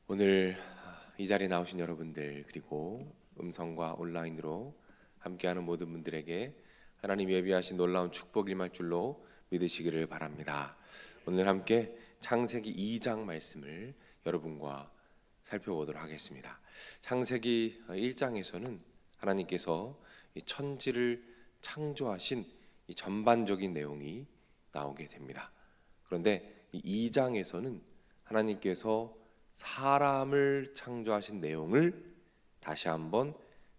오늘 이 자리에 나오신 여러분들, 그리고 음성과 온라인으로 함께하는 모든 분들에게 하나님 예비하신 놀라운 축복 임할 줄로 믿으시기를 바랍니다. 오늘 함께 창세기 2장 말씀을 여러분과 살펴보도록 하겠습니다. 창세기 1장에서는 하나님께서 이 천지를 창조하신 이 전반적인 내용이 나오게 됩니다. 그런데 이 2장에서는 하나님께서 사람을 창조하신 내용을 다시 한번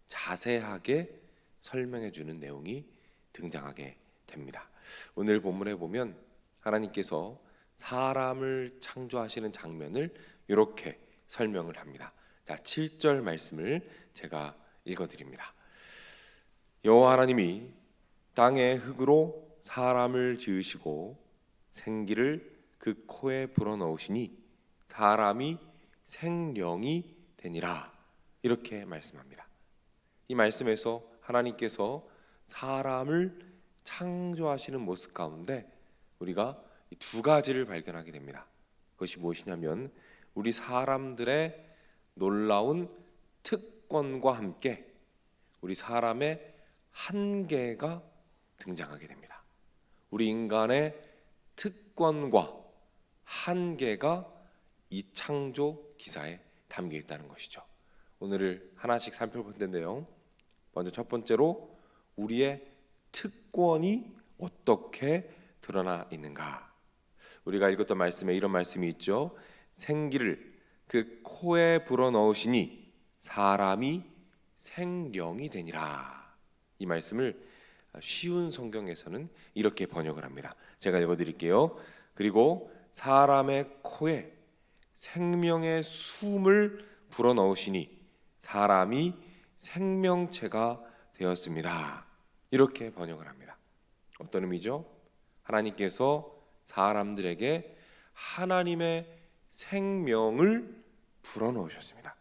자세하게 설명해 주는 내용이 등장하게 됩니다. 오늘 본문에 보면 하나님께서 사람을 창조하시는 장면을 이렇게 설명을 합니다. 자, 7절 말씀을 제가 읽어드립니다. 여호와 하나님이 땅의 흙으로 사람을 지으시고 생기를 그 코에 불어넣으시니 사람이 생령이 되니라, 이렇게 말씀합니다. 이 말씀에서 하나님께서 사람을 창조하시는 모습 가운데 우리가 두 가지를 발견하게 됩니다. 그것이 무엇이냐면 우리 사람들의 놀라운 특권과 함께 우리 사람의 한계가 등장하게 됩니다. 우리 인간의 특권과 한계가 이 창조 기사에 담겨 있다는 것이죠. 오늘을 하나씩 살펴볼 텐데요. 먼저 첫 번째로 우리의 특권이 어떻게 드러나 있는가. 우리가 읽었던 말씀에 이런 말씀이 있죠. 생기를 그 코에 불어넣으시니 사람이 생령이 되니라. 이 말씀을 쉬운 성경에서는 이렇게 번역을 합니다. 제가 읽어드릴게요. 그리고 사람의 코에 생명의 숨을 불어넣으시니 사람이 생명체가 되었습니다. 이렇게 번역을 합니다. 어떤 의미죠? 하나님께서 사람들에게 하나님의 생명을 불어넣으셨습니다.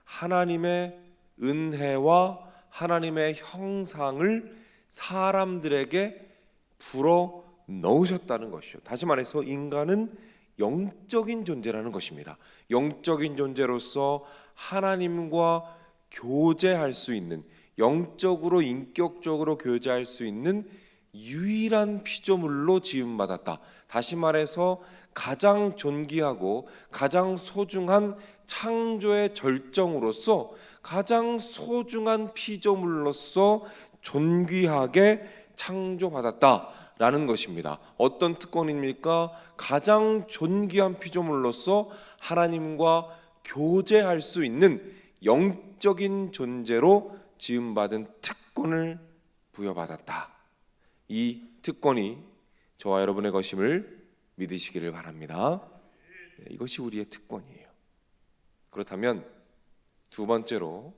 하나님의 은혜와 하나님의 형상을 사람들에게 불어넣으셨다는 것이죠. 다시 말해서 인간은 영적인 존재라는 것입니다. 영적인 존재로서 하나님과 교제할 수 있는, 영적으로 인격적으로 교제할 수 있는 유일한 피조물로 지음받았다. 다시 말해서 가장 존귀하고 가장 소중한 창조의 절정으로서 가장 소중한 피조물로서 존귀하게 창조받았다 라는 것입니다. 어떤 특권입니까? 가장 존귀한 피조물로서 하나님과 교제할 수 있는 영적인 존재로 지음받은 특권을 부여받았다. 이 특권이 저와 여러분의 것임을 믿으시기를 바랍니다. 이것이 우리의 특권이에요. 그렇다면 두 번째로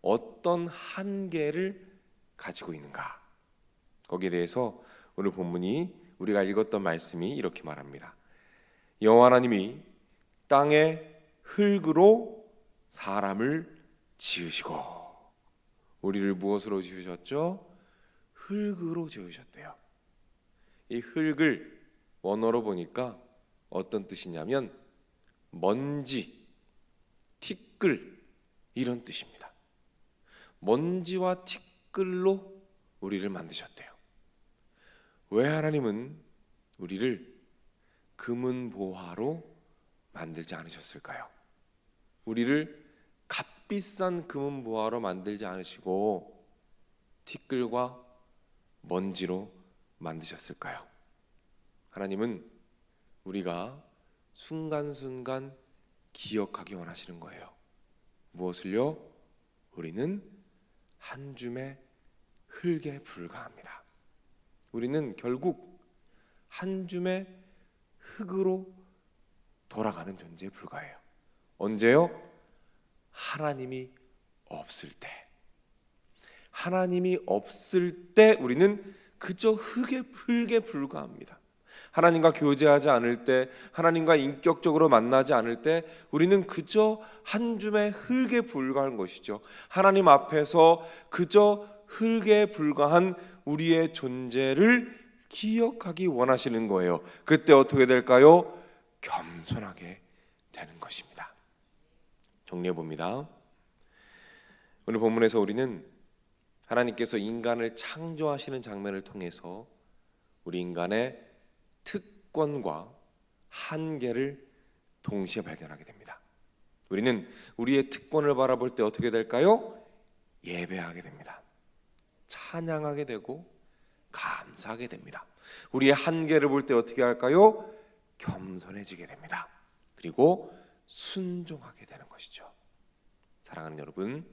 어떤 한계를 가지고 있는가? 거기에 대해서 오늘 본문이 우리가 읽었던 말씀이 이렇게 말합니다. 여호와 하나님이 땅의 흙으로 사람을 지으시고, 우리를 무엇으로 지으셨죠? 흙으로 지으셨대요. 이 흙을 원어로 보니까 어떤 뜻이냐면 먼지, 티끌, 이런 뜻입니다. 먼지와 티끌로 우리를 만드셨대요. 왜 하나님은 우리를 금은보화로 만들지 않으셨을까요? 우리를 값비싼 금은보화로 만들지 않으시고 티끌과 먼지로 만드셨을까요? 하나님은 우리가 순간순간 기억하기 원하시는 거예요. 무엇을요? 우리는 한 줌의 흙에 불과합니다. 우리는 결국 한 줌의 흙으로 돌아가는 존재에 불과해요. 언제요? 하나님이 없을 때. 하나님이 없을 때 우리는 그저 흙에 불과합니다. 하나님과 교제하지 않을 때, 하나님과 인격적으로 만나지 않을 때 우리는 그저 한 줌의 흙에 불과한 것이죠. 하나님 앞에서 그저 흙에 불과한 우리의 존재를 기억하기 원하시는 거예요. 그때 어떻게 될까요? 겸손하게 되는 것입니다. 정리해 봅니다. 오늘 본문에서 우리는 하나님께서 인간을 창조하시는 장면을 통해서 우리 인간의 특권과 한계를 동시에 발견하게 됩니다. 우리는 우리의 특권을 바라볼 때 어떻게 될까요? 예배하게 됩니다. 찬양하게 되고 감사하게 됩니다. 우리의 한계를 볼 때 어떻게 할까요? 겸손해지게 됩니다. 그리고 순종하게 되는 것이죠. 사랑하는 여러분,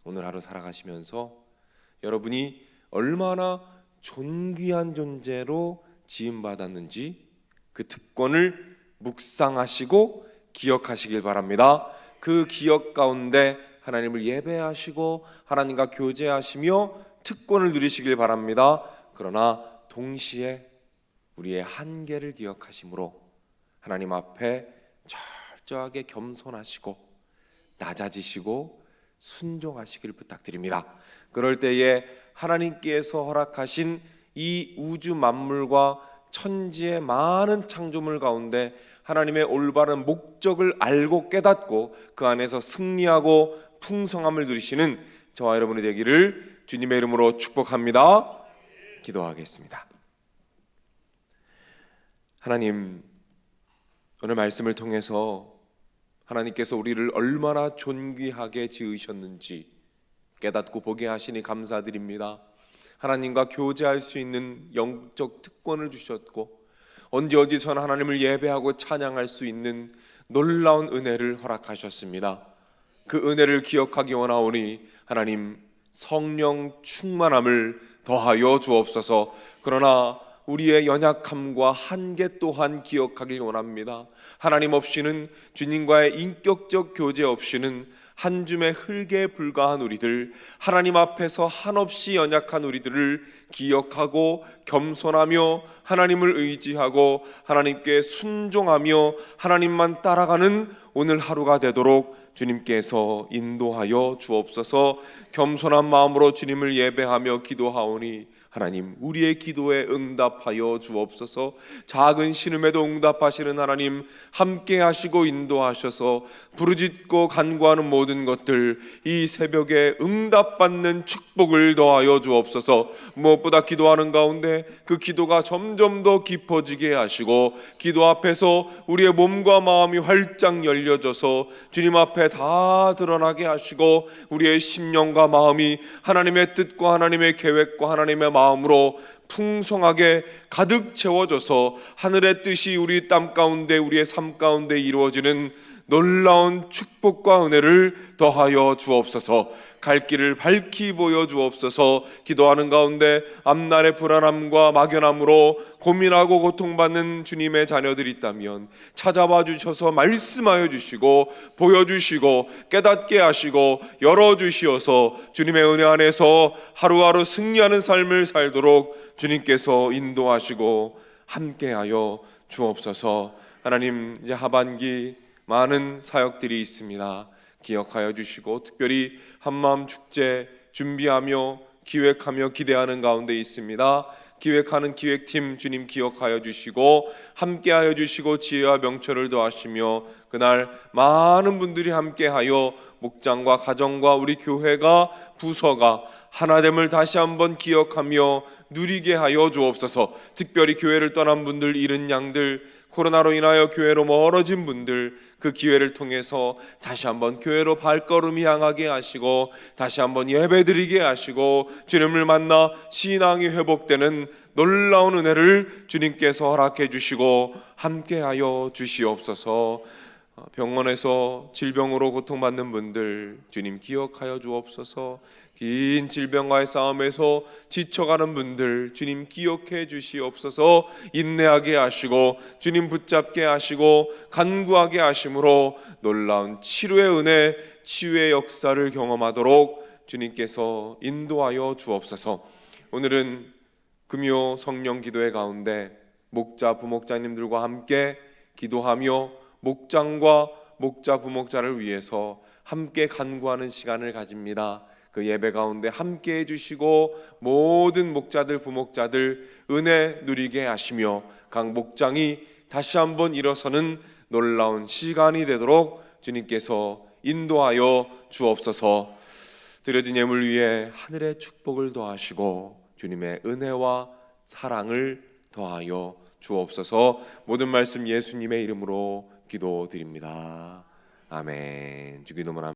오늘 하루 살아가시면서 여러분이 얼마나 존귀한 존재로 지음받았는지 그 특권을 묵상하시고 기억하시길 바랍니다. 그 기억 가운데 하나님을 예배하시고 하나님과 교제하시며 특권을 누리시길 바랍니다. 그러나 동시에 우리의 한계를 기억하심으로 하나님 앞에 철저하게 겸손하시고 낮아지시고 순종하시길 부탁드립니다. 그럴 때에 하나님께서 허락하신 이 우주 만물과 천지의 많은 창조물 가운데 하나님의 올바른 목적을 알고 깨닫고 그 안에서 승리하고 풍성함을 누리시는 저와 여러분이 되기를 주님의 이름으로 축복합니다. 기도하겠습니다. 하나님, 오늘 말씀을 통해서 하나님께서 우리를 얼마나 존귀하게 지으셨는지 깨닫고 보게 하시니 감사드립니다. 하나님과 교제할 수 있는 영적 특권을 주셨고 언제 어디서나 하나님을 예배하고 찬양할 수 있는 놀라운 은혜를 허락하셨습니다. 그 은혜를 기억하기 원하오니 하나님 성령 충만함을 더하여 주옵소서. 그러나 우리의 연약함과 한계 또한 기억하길 원합니다. 하나님 없이는, 주님과의 인격적 교제 없이는 한 줌의 흙에 불과한 우리들, 하나님 앞에서 한없이 연약한 우리들을 기억하고 겸손하며 하나님을 의지하고 하나님께 순종하며 하나님만 따라가는 오늘 하루가 되도록 주님께서 인도하여 주옵소서. 겸손한 마음으로 주님을 예배하며 기도하오니 하나님 우리의 기도에 응답하여 주옵소서. 작은 신음에도 응답하시는 하나님 함께 하시고 인도하셔서 부르짖고 간구하는 모든 것들 이 새벽에 응답받는 축복을 더하여 주옵소서. 무엇보다 기도하는 가운데 그 기도가 점점 더 깊어지게 하시고 기도 앞에서 우리의 몸과 마음이 활짝 열려져서 주님 앞에 다 드러나게 하시고 우리의 심령과 마음이 하나님의 뜻과 하나님의 계획과 하나님의 마음으로 풍성하게 가득 채워져서 하늘의 뜻이 우리 땀 가운데 우리의 삶 가운데 이루어지는 놀라운 축복과 은혜를 더하여 주옵소서. 갈 길을 밝히 보여주옵소서. 기도하는 가운데 앞날의 불안함과 막연함으로 고민하고 고통받는 주님의 자녀들이 있다면 찾아와 주셔서 말씀하여 주시고 보여주시고 깨닫게 하시고 열어주시어서 주님의 은혜 안에서 하루하루 승리하는 삶을 살도록 주님께서 인도하시고 함께하여 주옵소서. 하나님, 이제 하반기 많은 사역들이 있습니다. 기억하여 주시고 특별히 한마음 축제 준비하며 기획하며 기대하는 가운데 있습니다. 기획하는 기획팀 주님 기억하여 주시고 함께하여 주시고 지혜와 명철을 더하시며 그날 많은 분들이 함께하여 목장과 가정과 우리 교회가 부서가 하나됨을 다시 한번 기억하며 누리게 하여 주옵소서. 특별히 교회를 떠난 분들, 잃은 양들, 코로나로 인하여 교회로 멀어진 분들 그 기회를 통해서 다시 한번 교회로 발걸음이 향하게 하시고 다시 한번 예배드리게 하시고 주님을 만나 신앙이 회복되는 놀라운 은혜를 주님께서 허락해 주시고 함께하여 주시옵소서. 병원에서 질병으로 고통받는 분들 주님 기억하여 주옵소서. 긴 질병과의 싸움에서 지쳐가는 분들 주님 기억해 주시옵소서. 인내하게 하시고 주님 붙잡게 하시고 간구하게 하심으로 놀라운 치료의 은혜, 치유의 역사를 경험하도록 주님께서 인도하여 주옵소서. 오늘은 금요 성령 기도회 가운데 목자 부목자님들과 함께 기도하며 목장과 목자 부목자를 위해서 함께 간구하는 시간을 가집니다. 그 예배 가운데 함께 해주시고 모든 목자들 부목자들 은혜 누리게 하시며 각 목장이 다시 한번 일어서는 놀라운 시간이 되도록 주님께서 인도하여 주옵소서. 드려진 예물 위에 하늘의 축복을 더하시고 주님의 은혜와 사랑을 더하여 주옵소서. 모든 말씀 예수님의 이름으로 기도드립니다. 아멘. 주기도문.